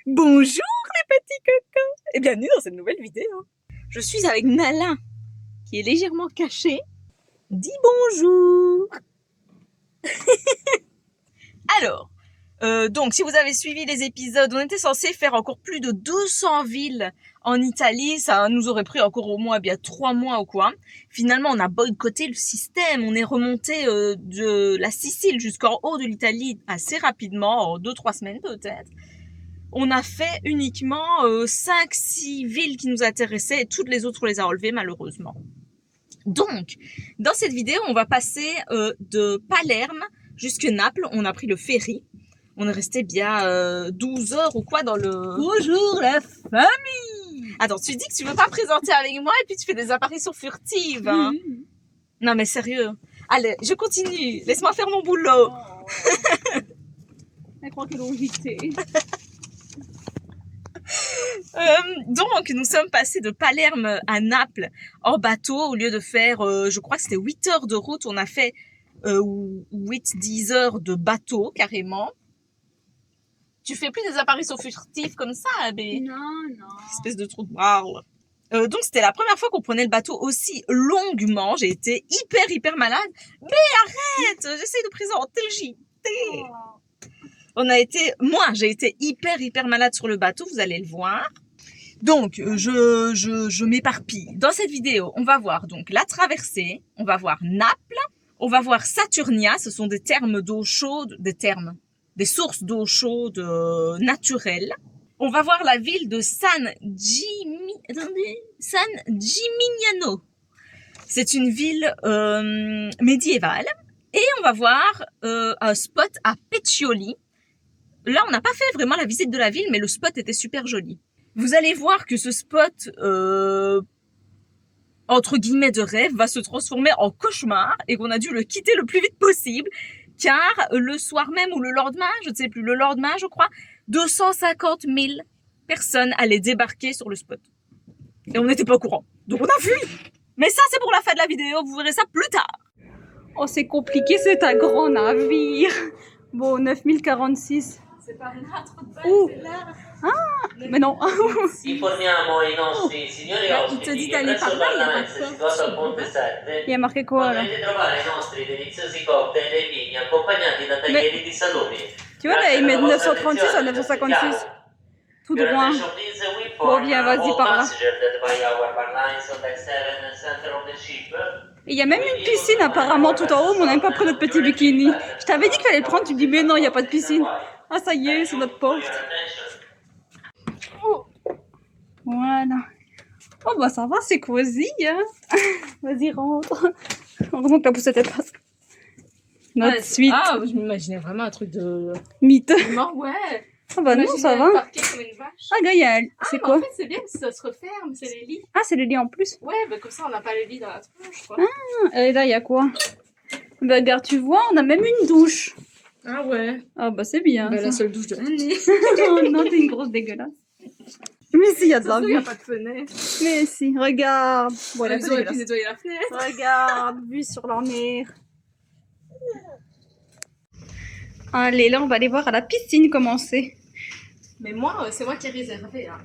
Bonjour les petits cocos et bienvenue dans cette nouvelle vidéo. Je suis avec Nala qui est légèrement caché. Dis bonjour. Alors, donc si vous avez suivi les épisodes, on était censé faire encore plus de 200 villes en Italie. Ça nous aurait pris encore au moins bien 3 mois ou quoi. Finalement, on a boycotté le système. On est remonté de la Sicile jusqu'en haut de l'Italie assez rapidement, en 2-3 semaines peut-être. On a fait uniquement 5-6 villes qui nous intéressaient et toutes les autres on les a enlevées malheureusement. Donc, dans cette vidéo, on va passer de Palerme jusque Naples. On a pris le ferry. On est resté bien 12 heures ou quoi dans le... Bonjour la famille. Attends, tu dis que tu veux pas présenter avec moi et puis tu fais des apparitions furtives. Hein? Non mais sérieux. Allez, je continue. Laisse-moi faire mon boulot. Oh. Elle croit qu'elle est invitée. Donc, nous sommes passés de Palerme à Naples en bateau. Au lieu de faire, je crois que c'était 8 heures de route, on a fait 8-10 heures de bateau, carrément. Tu fais plus des apparitions furtives comme ça, Abé? Non. Espèce de trou de balle. Donc, c'était la première fois qu'on prenait le bateau aussi longuement. J'ai été hyper malade. Mais arrête! J'essaie de présenter le JT. Oh. J'ai été hyper malade sur le bateau, vous allez le voir. Donc, je m'éparpille. Dans cette vidéo, on va voir donc la traversée, on va voir Naples, on va voir Saturnia, ce sont des termes d'eau chaude, des sources d'eau chaude naturelles. On va voir la ville de San Gimignano. C'est une ville médiévale. Et on va voir un spot à Peccioli. Là, on n'a pas fait vraiment la visite de la ville, mais le spot était super joli. Vous allez voir que ce spot, entre guillemets de rêve, va se transformer en cauchemar et qu'on a dû le quitter le plus vite possible, car le soir même ou le lendemain, je ne sais plus, le lendemain, je crois, 250 000 personnes allaient débarquer sur le spot. Et on n'était pas au courant. Donc on a fui. Mais ça, c'est pour la fin de la vidéo, vous verrez ça plus tard. Oh, c'est compliqué, c'est un grand navire. Bon, 9046. C'est pas notre c'est là. Ah, mais non. Informiamo i nostri signori Il te ospiti dit che d'aller presso par il là, il y a pas de Parlamento situato al Ponte 7 Il y a marqué quoi là? potrete trovare i nostri deliziosi cocktail e vini accompagnati da taglieri di salumi. Tu vois là, ils mettent 936 à 956. Tout droit. Bon, viens, vas-y par là. Et il y a même une piscine apparemment tout en haut, mais on n'a même pas pris notre petit bikini. Je t'avais dit qu'il fallait le prendre, tu me dis mais non, il n'y a pas de piscine. Ah ça y est, c'est notre porte. Oh. Voilà. Oh bah ça va, c'est cosy hein. Vas-y rentre. Heureusement que la poussette est pas. Notre suite. Ah, je m'imaginais vraiment un truc de... Mythe. Non, ouais. Ah bah non, ça va. Comme une vache. Ah Gaël, c'est quoi? En fait, c'est bien que ça se referme, c'est les lits. Ah c'est le lit en plus. Ouais, bah comme ça, on n'a pas les lits dans la tronche, quoi. Et là il y a quoi? Bah regarde, tu vois, on a même une douche. Ah ouais. Ah bah c'est bien. Bah, Ça. la seule douche de l'année. Oh non, t'es une grosse dégueulasse. Mais si, il y a de la Il n'y vue. a pas de fenêtre. Mais si, regarde. Voilà, Ils auraient pu nettoyer la fenêtre. regarde, vue sur la mer. Allez, là, on va aller voir à la piscine comment c'est. Mais moi, c'est moi qui ai réservé. Hein.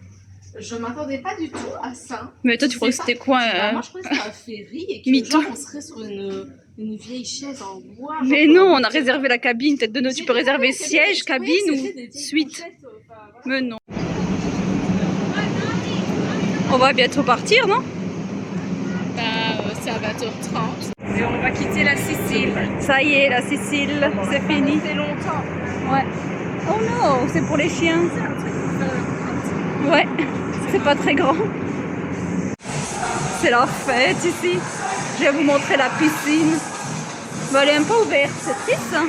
Je m'attendais pas du tout à ça. Mais toi, tu crois que c'était quoi Bah, moi, je croyais que c'était un ferry et que mytho. genre, on serait sur une vieille chaise en bois. Mais non, on a réservé la cabine. Tête de nous, tu peux réserver C'était- siège, ouais, cabine c'était ou des vieilles suite. couchettes, voilà. Mais non. On va bientôt partir, non? C'est à 20h30. Et on va quitter la Sicile. Ça y est, la Sicile, c'est fini. C'est longtemps. Ouais. Oh non, c'est pour les chiens. Ouais, c'est pas très grand. C'est la fête ici. Je vais vous montrer la piscine. Mais elle est un peu ouverte, c'est triste. Hein.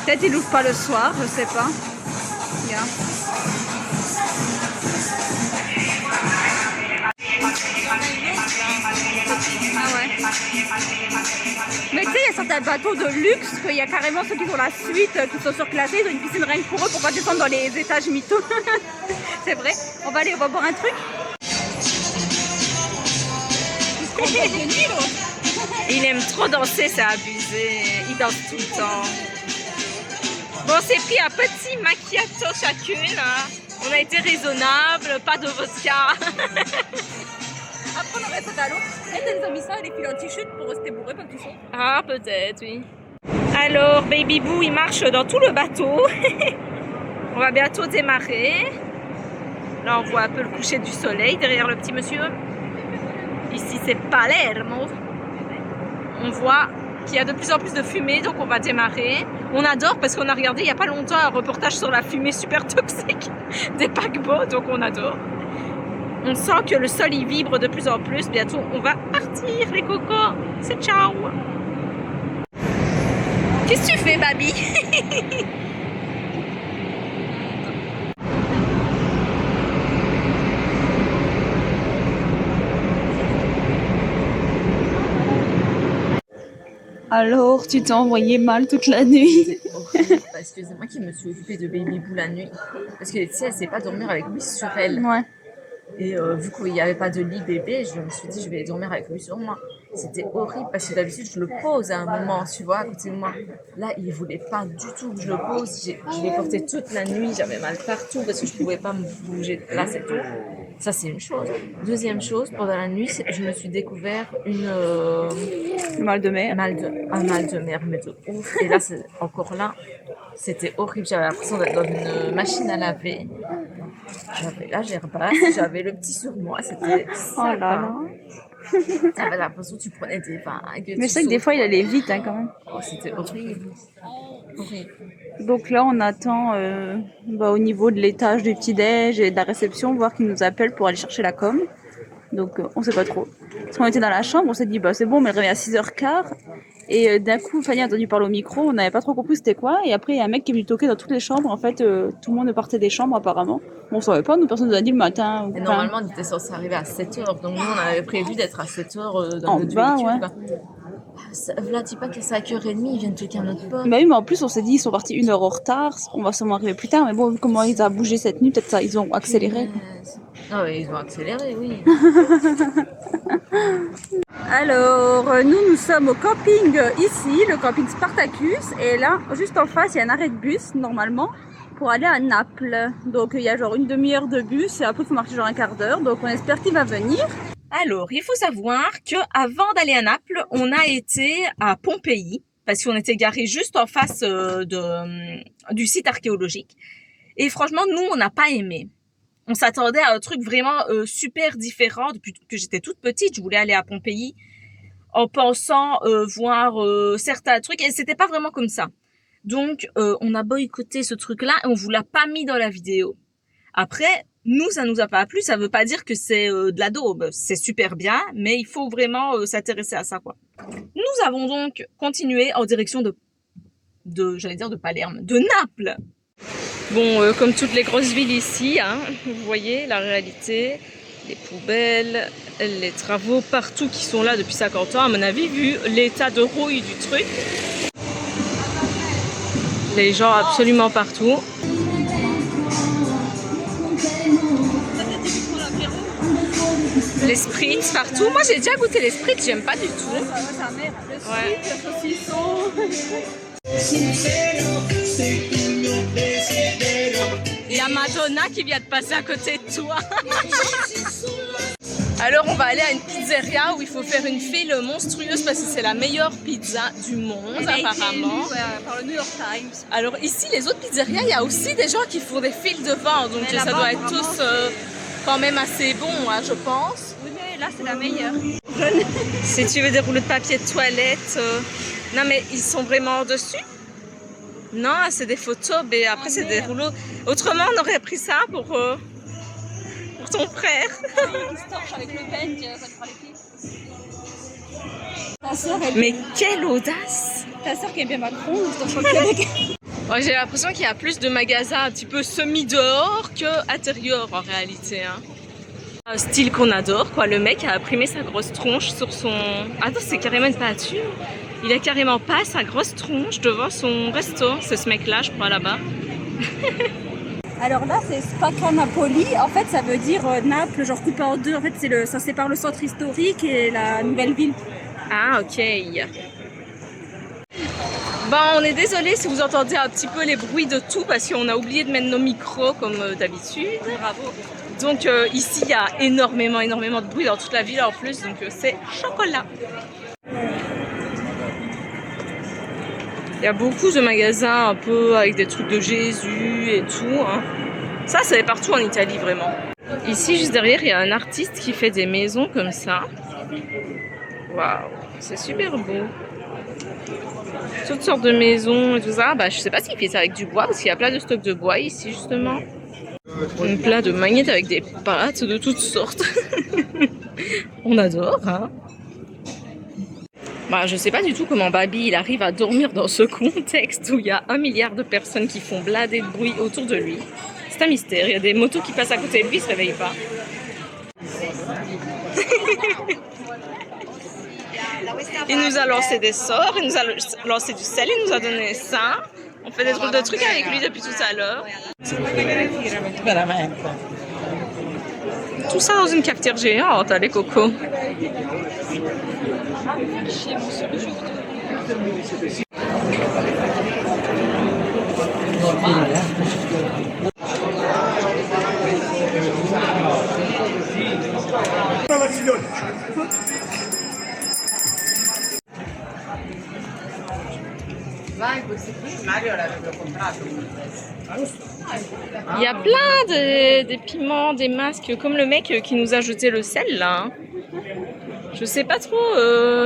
Peut-être il ouvre pas le soir, je sais pas. Regarde. Ah ouais. Mais tu sais, il y a certains bateaux de luxe, qu'il y a carrément ceux qui ont la suite, qui sont surclassés, ils ont une piscine rien que pour eux pour pas descendre dans les étages mythos. C'est vrai. On va aller, on va boire un truc. Il aime trop danser, c'est abusé. Il danse tout le temps. Bon, on s'est pris un petit macchiato chacune. Hein. On a été raisonnable, pas de vodka. Après, on aurait sauté à l'eau. Elle nous a mis ça, les filles en t-shirt pour rester bourrés, pas tout ça. Ah, peut-être, oui. Alors, Baby Boo, il marche dans tout le bateau. On va bientôt démarrer. Là, on voit un peu le coucher du soleil derrière le petit monsieur. Ici, c'est Palermo. On voit qu'il y a de plus en plus de fumée, donc on va démarrer. On adore parce qu'on a regardé il n'y a pas longtemps un reportage sur la fumée super toxique des paquebots, donc on adore. On sent que le sol y vibre de plus en plus. Bientôt, on va partir, les cocos. C'est ciao. Qu'est-ce que tu fais, Baby? Alors, tu t'es envoyé mal toute la nuit. Parce que c'est moi qui me suis occupée de Baby Boo la nuit. Parce que Laetitia, elle ne sait pas dormir avec lui sur elle. Ouais. Et vu qu'il n'y avait pas de lit bébé, je me suis dit je vais dormir avec lui sur moi. C'était horrible parce que d'habitude je le pose à un moment, tu vois, à côté de moi. Là, il voulait pas du tout que je le pose. Je l'ai porté toute la nuit, j'avais mal partout parce que je pouvais pas me bouger de place et tout. Ça, c'est une chose. Deuxième chose, pendant la nuit, je me suis découvert un mal de mer, mais de ouf. Et là, encore là, c'était horrible. J'avais l'impression d'être dans une machine à laver. J'avais la gerbasse, j'avais le petit sur moi, c'était oh là là. T'avais l'impression que tu prenais des vagues. Mais je sais que des fois il allait vite hein, quand même. Oh, c'était horrible. Donc là on attend au niveau de l'étage du petit-déj et de la réception, voir qu'ils nous appellent pour aller chercher la com. Donc on sait pas trop. Parce qu'on était dans la chambre, on s'est dit c'est bon, on met le réveil à 6h15. Et d'un coup, Fanny a entendu parler au micro, on n'avait pas trop compris c'était quoi. Et après, il y a un mec qui est venu toquer dans toutes les chambres. En fait, tout le monde partait des chambres apparemment. Bon, on savait pas, nous, personne nous a dit le matin. Et normalement, on était censé arriver à 7h. Donc nous, on avait prévu d'être à 7h dans notre bas, véhicule. Ouais. Là, dis pas qu'à 5h30, ils viennent toquer à notre porte. Bah oui, mais en plus, on s'est dit, ils sont partis 1 heure en retard. On va sûrement arriver plus tard. Mais bon, comment ils ont bougé cette nuit, peut-être ça, ils ont accéléré. Ah oui, ils ont accéléré, oui. Alors, nous sommes au camping ici, le camping Spartacus. Et là, juste en face, il y a un arrêt de bus, normalement, pour aller à Naples. Donc, il y a genre une demi-heure de bus et après, il faut marcher genre un quart d'heure. Donc, on espère qu'il va venir. Alors, il faut savoir que avant d'aller à Naples, on a été à Pompéi, parce qu'on était garé juste en face du site archéologique. Et franchement, nous, on n'a pas aimé. On s'attendait à un truc vraiment super différent. Depuis que j'étais toute petite, je voulais aller à Pompéi en pensant voir certains trucs. Et c'était pas vraiment comme ça. Donc, on a boycotté ce truc-là et on vous l'a pas mis dans la vidéo. Après, nous, ça nous a pas plu. Ça veut pas dire que c'est de la daube. C'est super bien, mais il faut vraiment s'intéresser à ça, quoi. Nous avons donc continué en direction j'allais dire de Palerme, de Naples. Bon, comme toutes les grosses villes ici, hein, vous voyez la réalité, les poubelles, les travaux partout qui sont là depuis 50 ans, à mon avis, vu l'état de rouille du truc. Les gens absolument partout. Les spritz partout. Moi, j'ai déjà goûté les spritz, j'aime pas du tout. Ouais. Il y a Madonna qui vient de passer à côté de toi. Alors on va aller à une pizzeria où il faut faire une file monstrueuse parce que c'est la meilleure pizza du monde apparemment. Par le New York Times. Alors ici les autres pizzerias, il y a aussi des gens qui font des files devant, donc ça doit être tous quand même assez bon, hein, je pense. Oui mais là c'est la meilleure. Si tu veux des rouleaux de papier de toilette, non mais ils sont vraiment dessus. Non, c'est des photos, mais après c'est des rouleaux. Autrement, on aurait pris ça pour ton frère. Il se torche avec le pen, ça te fera les pieds. Ta soeur, mais quelle audace! Ta soeur qui aime bien Macron, il se torche avec. Ouais, j'ai l'impression qu'il y a plus de magasins un petit peu semi-dehors qu'intérieur en réalité. Hein. Un style qu'on adore, quoi. Le mec a imprimé sa grosse tronche sur son... Attends, c'est carrément une peinture. Il a carrément pas sa grosse tronche devant son resto. C'est ce mec-là, je crois, là-bas. Alors là, c'est Spacca Napoli. En fait, ça veut dire Naples, genre coupé en deux. En fait, ça sépare le centre historique et la nouvelle ville. Ah, ok. On est désolé si vous entendez un petit peu les bruits de tout parce qu'on a oublié de mettre nos micros comme d'habitude. Bravo. Donc ici, il y a énormément de bruit dans toute la ville en plus, donc c'est chocolat. Il y a beaucoup de magasins un peu avec des trucs de Jésus et tout. Hein. Ça, c'est partout en Italie, vraiment. Ici, juste derrière, il y a un artiste qui fait des maisons comme ça. Waouh, c'est super beau. Toutes sortes de maisons et tout ça. Je sais pas s'il fait ça avec du bois, parce qu'il y a plein de stocks de bois ici, justement. Plein de magnettes avec des pattes de toutes sortes. On adore, hein. Je sais pas du tout comment Babi il arrive à dormir dans ce contexte où il y a 1 milliard de personnes qui font blader de bruit autour de lui. C'est un mystère, il y a des motos qui passent à côté de lui, il se réveille pas. Il nous a lancé des sorts, il nous a lancé du sel, il nous a donné ça. On fait des drôles de trucs avec lui depuis tout à l'heure. Tout ça dans une cafetière géante, les cocos. Il y a plein de piments, des masques, comme le mec qui nous a jeté le sel là. Je sais pas trop,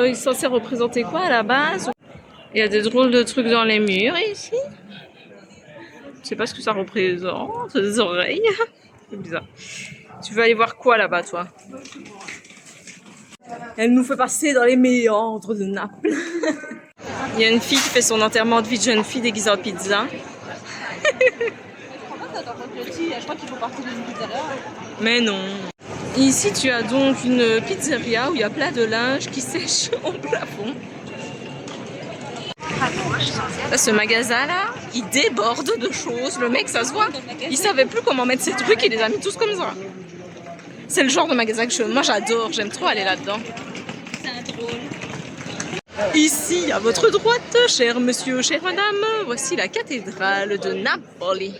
il est censé représenter quoi à la base. Il y a des drôles de trucs dans les murs ici. Je sais pas ce que ça représente, des oreilles. C'est bizarre. Tu veux aller voir quoi là-bas toi? Elle nous fait passer dans les méandres de Naples. Il y a une fille qui fait son enterrement de vie de jeune fille déguisée en pizza. Je crois qu'il faut partir d'une pizzeria. Mais non. Ici, tu as donc une pizzeria où il y a plein de linge qui sèche au plafond. Là, ce magasin-là, il déborde de choses. Le mec, ça se voit. Il savait plus comment mettre ses trucs, il les a mis tous comme ça. C'est le genre de magasin que moi j'adore. J'aime trop aller là-dedans. C'est un drôle. Ici, à votre droite, cher monsieur, chère madame, voici la cathédrale de Napoli.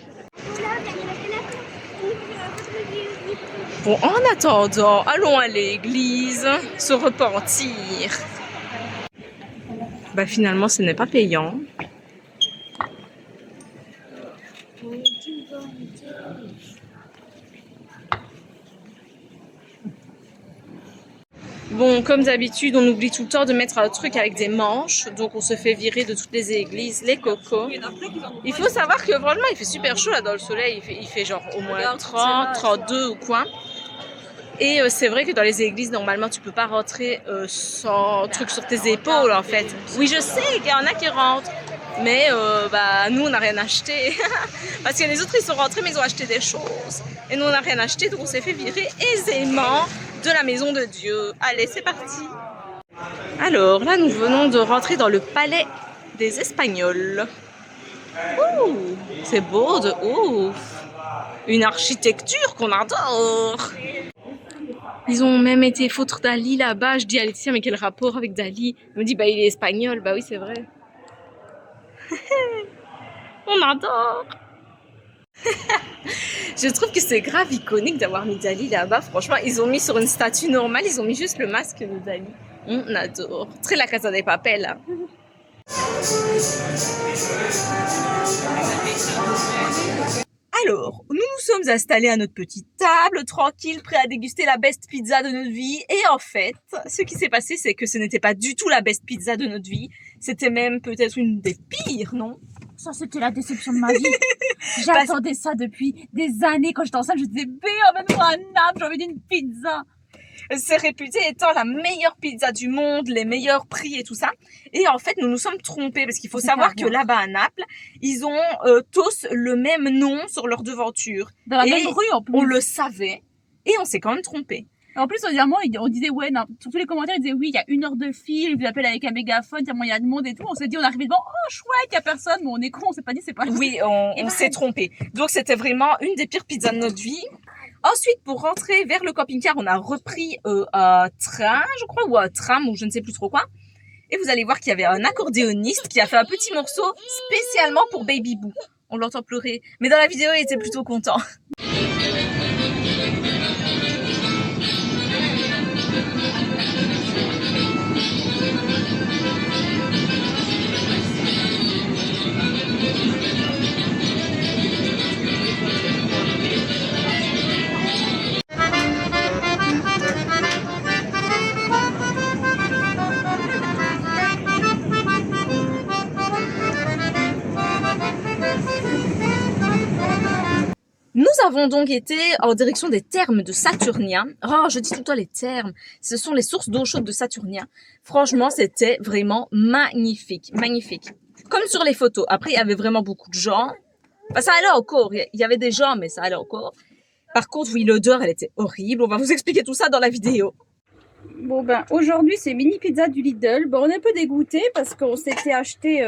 Bon, en attendant, allons à l'église se repentir. Finalement, ce n'est pas payant. Bon, comme d'habitude, on oublie tout le temps de mettre un truc avec des manches. Donc, on se fait virer de toutes les églises, les cocos. Il faut savoir que vraiment, il fait super chaud là dans le soleil. Il fait genre au moins 30, 32 ou quoi. Et c'est vrai que dans les églises, normalement, tu peux pas rentrer sans truc sur tes épaules, en fait. Oui, je sais qu'il y en a qui rentrent. Mais nous, on n'a rien acheté. Parce que les autres, ils sont rentrés, mais ils ont acheté des choses. Et nous, on n'a rien acheté, donc on s'est fait virer aisément de la maison de Dieu. Allez, c'est parti. Alors, là, nous venons de rentrer dans le palais des Espagnols. Ouh, c'est beau de ouf. Une architecture qu'on adore. Ils ont même été foutre Dali là-bas. Je dis à Laetitia, mais quel rapport avec Dali? Elle me dit, il est espagnol. Oui, c'est vrai. On adore. Je trouve que c'est grave iconique d'avoir mis Dali là-bas. Franchement, ils ont mis sur une statue normale, ils ont mis juste le masque de Dali. On adore. Très la Casa des Papel, là. Alors, nous nous sommes installés à notre petite table, tranquille, prêts à déguster la best pizza de notre vie. Et en fait, ce qui s'est passé, c'est que ce n'était pas du tout la best pizza de notre vie. C'était même peut-être une des pires, non? Ça, c'était la déception de ma vie. J'attendais ça depuis des années. Quand j'étais enceinte, je disais, emmène-moi à Naples, j'ai envie d'une pizza. C'est réputé étant la meilleure pizza du monde, les meilleurs prix et tout ça. Et en fait, nous nous sommes trompés parce qu'il faut savoir que là-bas à Naples, ils ont tous le même nom sur leur devanture. Dans la même rue en plus. On le savait et on s'est quand même trompé. En plus, on disait, ouais, non, sur tous les commentaires, ils disaient, oui, il y a 1 heure de fil, ils vous appellent avec un mégaphone, tellement il y a de monde et tout. On s'est dit, on arrive devant, oh, chouette, il y a personne, mais on est con, on s'est pas dit, c'est pas juste. Oui, on s'est trompé. Donc, c'était vraiment une des pires pizzas de notre vie. Ensuite, pour rentrer vers le camping-car, on a repris un train, je crois, ou un tram, ou je ne sais plus trop quoi. Et vous allez voir qu'il y avait un accordéoniste qui a fait un petit morceau spécialement pour Baby Boo. On l'entend pleurer, mais dans la vidéo, il était plutôt content. Nous avons donc été en direction des thermes de Saturnia. Oh, je dis tout le temps les thermes. Ce sont les sources d'eau chaude de Saturnia. Franchement, c'était vraiment magnifique, magnifique. Comme sur les photos. Après, il y avait vraiment beaucoup de gens. Enfin, ça allait encore. Il y avait des gens, mais ça allait encore. Par contre, oui, l'odeur, elle était horrible. On va vous expliquer tout ça dans la vidéo. Bon ben aujourd'hui c'est mini pizza du Lidl. Bon on est un peu dégoûté parce qu'on s'était acheté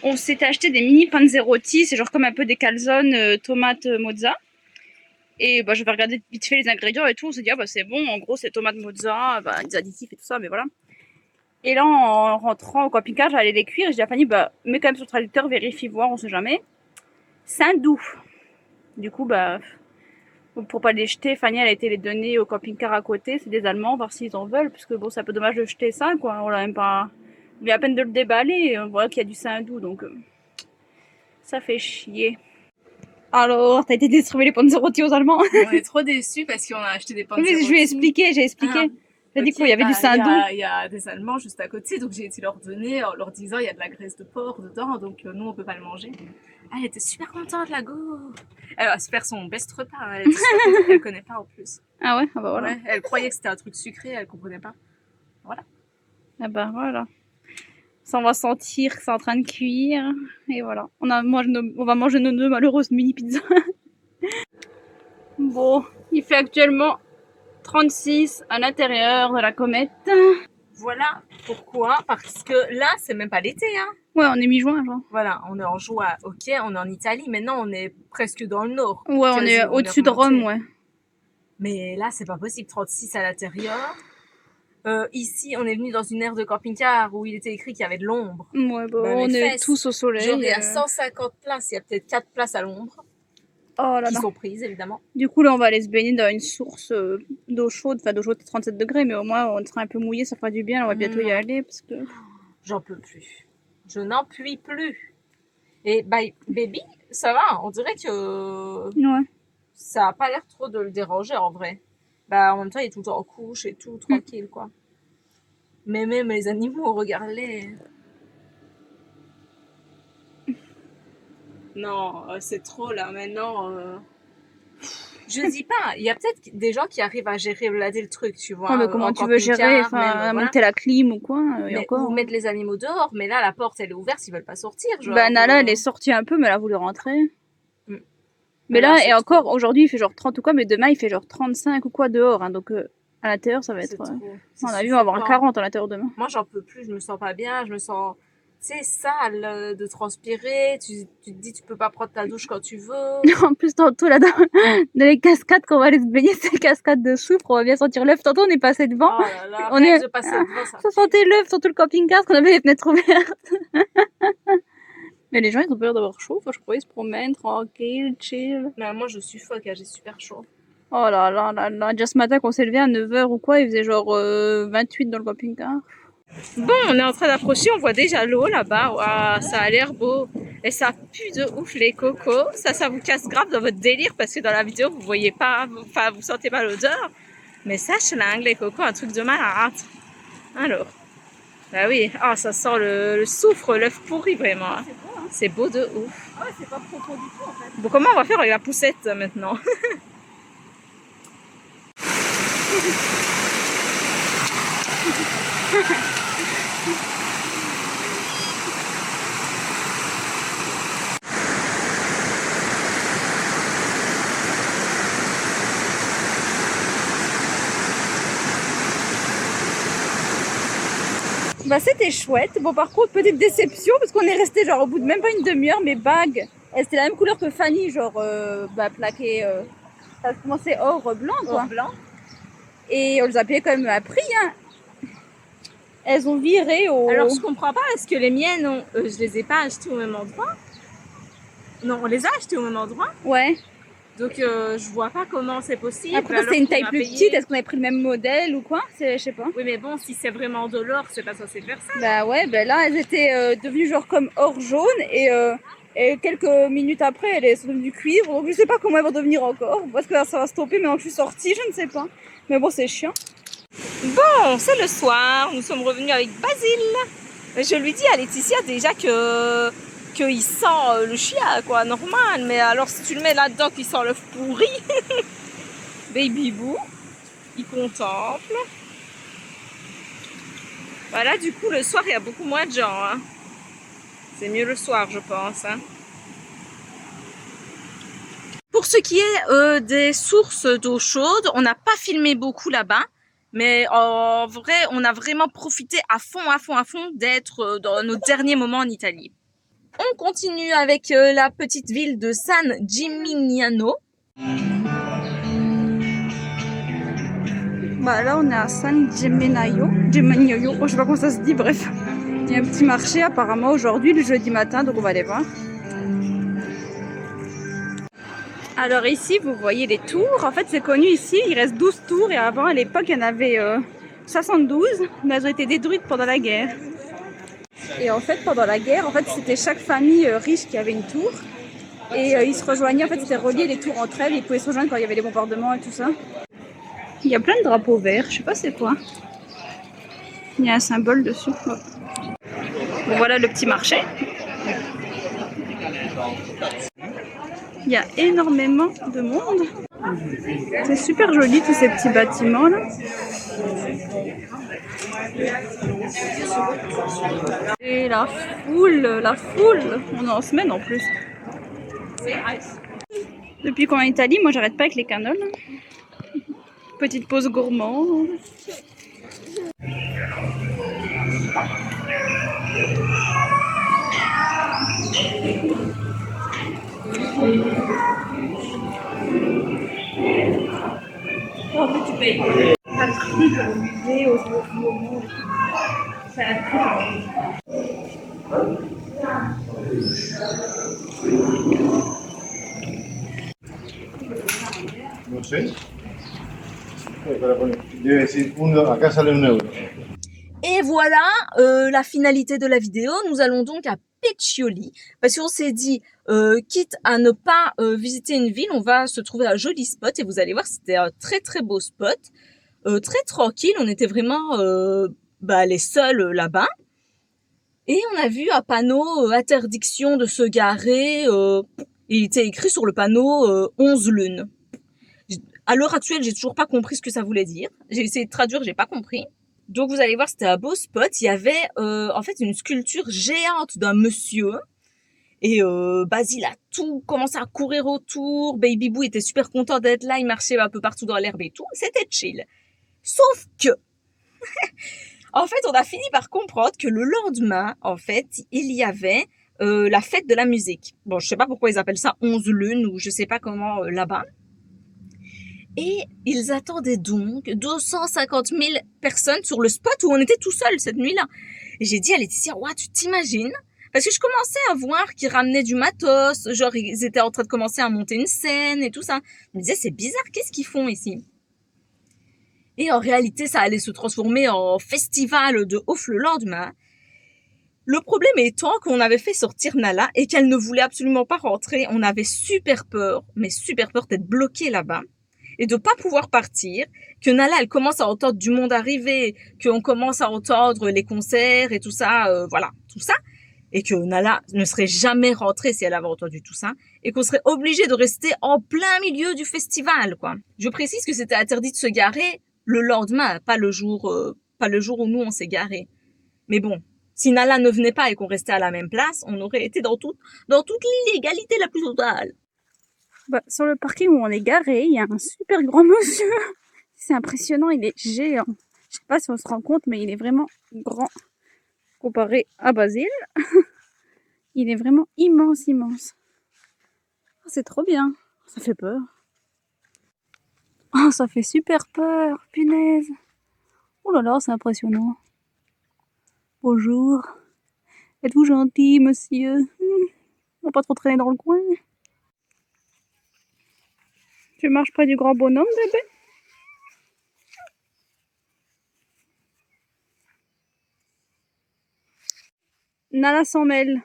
des mini panzerotti, c'est genre comme un peu des calzones tomates mozza. Et bah je vais regarder vite fait les ingrédients et tout, on s'est dit ah bah c'est bon, en gros c'est tomate mozza, bah, des additifs et tout ça, mais voilà. Et là en rentrant au camping-car j'allais les cuire et j'ai dit à Fanny bah mets quand même sur le traducteur, vérifie voir, on sait jamais. Saint-Doux. Du coup bah pour pas les jeter, Fanny elle a été les donner au camping-car à côté, c'est des Allemands, voir s'ils en veulent, parce que bon c'est un peu dommage de jeter ça quoi, on l'a même pas, on vient à peine de le déballer, on voit qu'il y a du Saint-Doux donc ça fait chier. Alors, t'as été distribué les panzerotti aux Allemands? On est trop déçus parce qu'on a acheté des panzerotti. Oui, je lui ai expliqué, j'ai expliqué. Ah, j'ai dit qu'il y avait du Saint-Doux. Il y a des Allemands juste à côté, donc j'ai été leur donner en leur disant il y a de la graisse de porc dedans, donc nous on peut pas le manger. Ah, elle était super contente, la go. Elle va se faire son best repas, elle était super contente, elle connaît pas en plus. Ah ouais, ah bah voilà. Ouais, elle croyait que c'était un truc sucré, elle comprenait pas. Voilà. Ah bah voilà. Ça on va sentir que c'est en train de cuire, et voilà. On va manger nos deux malheureuses mini pizzas. Bon, il fait actuellement 36 à l'intérieur de la comète. Voilà pourquoi, parce que là c'est même pas l'été, hein. Ouais, on est mi-juin, genre. Voilà, on est en juin, ok, on est en Italie, maintenant on est presque dans le nord. Ouais, on est au-dessus de Rome, ouais. Mais là c'est pas possible, 36 à l'intérieur. Ici on est venu dans une aire de camping-car où il était écrit qu'il y avait de l'ombre. Ouais, bah, on est tous au soleil. Genre il y a 150 places, il y a peut-être 4 places à l'ombre. Oh là là. Qui sont prises évidemment. Du coup là on va aller se baigner dans une source d'eau chaude, enfin d'eau chaude c'est 37 degrés mais au moins on sera un peu mouillé, ça fera du bien, on va bientôt y aller parce que... J'en peux plus. Je n'en puis plus. Et baby, ça va, on dirait que ouais. Ça a pas l'air trop de le déranger en vrai. Bah en même temps il est tout le temps en couche et tout, tranquille quoi. Mais même les animaux, regardez-les. Non, c'est trop là maintenant. Je dis pas, il y a peut-être des gens qui arrivent à gérer le truc, tu vois. Ouais, mais comment tu veux gérer, enfin, monter la clim ou quoi, et encore. Ou mettre les animaux dehors, mais là la porte elle est ouverte, ils veulent pas sortir. Genre, bah Nala elle est sortie un peu, mais elle a voulu rentrer. Mais là, et encore, aujourd'hui il fait genre 30 ou quoi, mais demain il fait genre 35 ou quoi dehors, hein, donc à l'intérieur ça va être... on a vu, on va avoir 40 à l'intérieur demain. Moi j'en peux plus, je me sens pas bien, je me sens... Tu sais, sale de transpirer, tu te dis tu peux pas prendre ta douche quand tu veux. En plus, tantôt là dans les cascades qu'on va aller se baigner, c'est cascades de soufre, on va bien sentir l'œuf. Tantôt on est passé devant, oh là là, on est de passer devant, ça sentait l'œuf sur tout le camping-car parce qu'on avait les fenêtres ouvertes. Mais les gens ils ont peur d'avoir chaud, enfin, je croyais ils se promènent tranquille, chill. Mais moi je suffoque, j'ai super chaud. Oh là là là là, déjà ce matin qu'on s'est levé à 9h ou quoi, il faisait genre 28 dans le camping-car. Bon, on est en train d'approcher, on voit déjà l'eau là-bas. Waouh, ça a l'air beau. Et ça pue de ouf les cocos. Ça vous casse grave dans votre délire parce que dans la vidéo, vous voyez pas, enfin, vous sentez pas l'odeur. Mais ça schlingue les cocos, un truc de malade. Alors, bah oui, oh, ça sent le soufre, l'œuf pourri vraiment. C'est beau, hein. C'est beau de ouf. Ah ouais, c'est pas trop du tout en fait. Bon, comment on va faire avec la poussette maintenant? Bah c'était chouette. Bon par contre petite déception parce qu'on est resté genre au bout de même pas une demi-heure, mes bagues elles étaient la même couleur que Fanny, genre plaqué, ça a commencé or blanc quoi. Or blanc. Et on les a payé quand même à prix hein. elles ont viré au... Alors je comprends pas, est-ce que les miennes, je les ai pas achetées au même endroit? Non, on les a achetées au même endroit. Ouais. Donc je vois pas comment c'est possible. Après, c'est une taille plus petite. Est-ce qu'on a pris le même modèle ou quoi? Je sais pas. Oui, mais bon, si c'est vraiment de l'or, c'est pas censé faire ça. Bah ouais, bah là, elles étaient devenues genre comme or jaune et quelques minutes après, elles sont devenues cuivre. Donc je sais pas comment elles vont devenir encore. Parce que là, ça va stopper maintenant que je suis sortie, je ne sais pas. Mais bon, c'est chiant. Bon, c'est le soir, nous sommes revenus avec Basile. Je lui dis à Laetitia déjà qu'il sent le chien, quoi, normal. Mais alors si tu le mets là-dedans qu'il sent l'œuf pourri, Baby Boo, il contemple. Voilà, du coup, le soir, il y a beaucoup moins de gens. Hein. C'est mieux le soir, je pense. Hein. Pour ce qui est des sources d'eau chaude, on n'a pas filmé beaucoup là-bas. Mais en vrai, on a vraiment profité à fond d'être dans nos derniers moments en Italie. On continue avec la petite ville de San Gimignano. Bah là, on est à San Gimignano. Oh, je sais pas comment ça se dit, bref. Il y a un petit marché apparemment aujourd'hui, le jeudi matin, donc on va aller voir. Alors ici, vous voyez les tours. En fait, c'est connu ici, il reste 12 tours et avant, à l'époque, il y en avait 72, mais elles ont été détruites pendant la guerre. Et en fait, pendant la guerre, en fait, c'était chaque famille riche qui avait une tour. Et ils se rejoignaient, en fait, c'était relié les tours entre elles. Ils pouvaient se rejoindre quand il y avait les bombardements et tout ça. Il y a plein de drapeaux verts, je sais pas c'est quoi. Il y a un symbole dessus. Oh. Bon, voilà le petit marché. Il y a énormément de monde. C'est super joli tous ces petits bâtiments là. Et la foule, on est en semaine en plus. Depuis qu'on est en Italie, moi j'arrête pas avec les cannoli. Petite pause gourmande. En fait, tu payes pas le prix pour le musée au moment. C'est un prix. No sé. Debe decir, acá sale 1 euro. Et voilà la finalité de la vidéo. Nous allons donc à Peccioli parce qu'on s'est dit, quitte à ne pas visiter une ville, on va se trouver un joli spot et vous allez voir, c'était un très beau spot, très tranquille. On était vraiment les seuls là-bas. Et on a vu un panneau interdiction de se garer. Il était écrit sur le panneau 11 lunes. À l'heure actuelle, j'ai toujours pas compris ce que ça voulait dire. J'ai essayé de traduire, j'ai pas compris. Donc vous allez voir, c'était un beau spot. Il y avait en fait une sculpture géante d'un monsieur. Et Basile a tout commencé à courir autour. Baby Boo était super content d'être là. Il marchait un peu partout dans l'herbe et tout. C'était chill. Sauf que, en fait, on a fini par comprendre que le lendemain, en fait, il y avait la fête de la musique. Bon, je sais pas pourquoi ils appellent ça 11 lunes ou je sais pas comment là-bas. Et ils attendaient donc 250 000 personnes sur le spot où on était tout seul cette nuit-là. Et j'ai dit à Laetitia, ouais, tu t'imagines? Parce que je commençais à voir qu'ils ramenaient du matos, genre ils étaient en train de commencer à monter une scène et tout ça. Je me disais, c'est bizarre, qu'est-ce qu'ils font ici? Et en réalité, ça allait se transformer en festival de ouf le lendemain. Le problème étant qu'on avait fait sortir Nala et qu'elle ne voulait absolument pas rentrer. On avait super peur, mais super peur d'être bloquée là-bas. Et de pas pouvoir partir, que Nala, elle commence à entendre du monde arriver, qu'on commence à entendre les concerts et tout ça, voilà, tout ça. Et que Nala ne serait jamais rentrée si elle avait entendu tout ça. Et qu'on serait obligé de rester en plein milieu du festival, quoi. Je précise que c'était interdit de se garer le lendemain, pas le jour où nous on s'est garé. Mais bon, si Nala ne venait pas et qu'on restait à la même place, on aurait été dans toute l'illégalité la plus totale. Bah, sur le parking où on est garé, il y a un super grand monsieur. C'est impressionnant, il est géant. Je sais pas si on se rend compte, mais il est vraiment grand comparé à Basile. Il est vraiment immense. Oh, c'est trop bien. Ça fait peur. Oh, ça fait super peur, punaise. Oh là là, c'est impressionnant. Bonjour. Êtes-vous gentil, monsieur? On va pas trop traîner dans le coin. Tu marches près du grand bonhomme, bébé? Nana s'en mêle.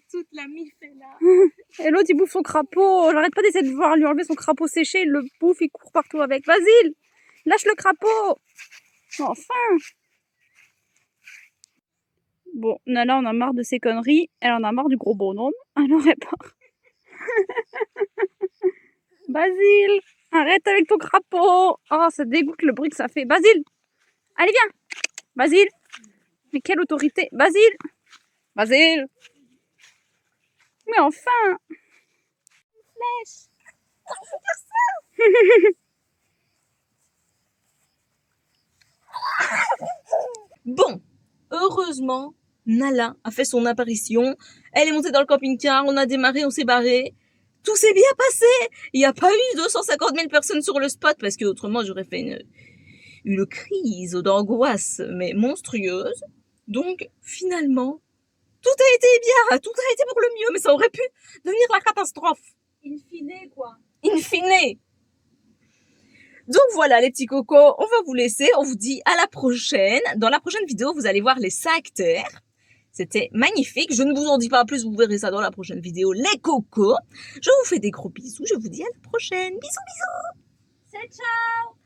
Toute la mif est là. Et l'autre, il bouffe son crapaud. J'arrête pas d'essayer de voir lui enlever son crapaud séché. Il le bouffe, il court partout avec. Basile, lâche le crapaud. Enfin. Bon, Nana en a marre de ses conneries. Elle en a marre du gros bonhomme. Alors elle part. Basile, arrête avec ton crapaud. Oh, ça dégoûte le bruit que ça fait. Basile, allez viens. Basile. Mais quelle autorité. Basile. Basile. Mais enfin. Flèche. Bon, heureusement, Nala a fait son apparition. Elle est montée dans le camping-car, on a démarré, on s'est barré. Tout s'est bien passé. Il n'y a pas eu 250 000 personnes sur le spot parce que autrement j'aurais fait une crise d'angoisse, mais monstrueuse. Donc, finalement, tout a été bien, tout a été pour le mieux, mais ça aurait pu devenir la catastrophe. In fine, quoi. In fine. Donc voilà les petits cocos, on va vous laisser, on vous dit à la prochaine. Dans la prochaine vidéo, vous allez voir les 5 terres. C'était magnifique, je ne vous en dis pas plus, vous verrez ça dans la prochaine vidéo, les cocos. Je vous fais des gros bisous, je vous dis à la prochaine. Bisous, bisous. C'est ciao.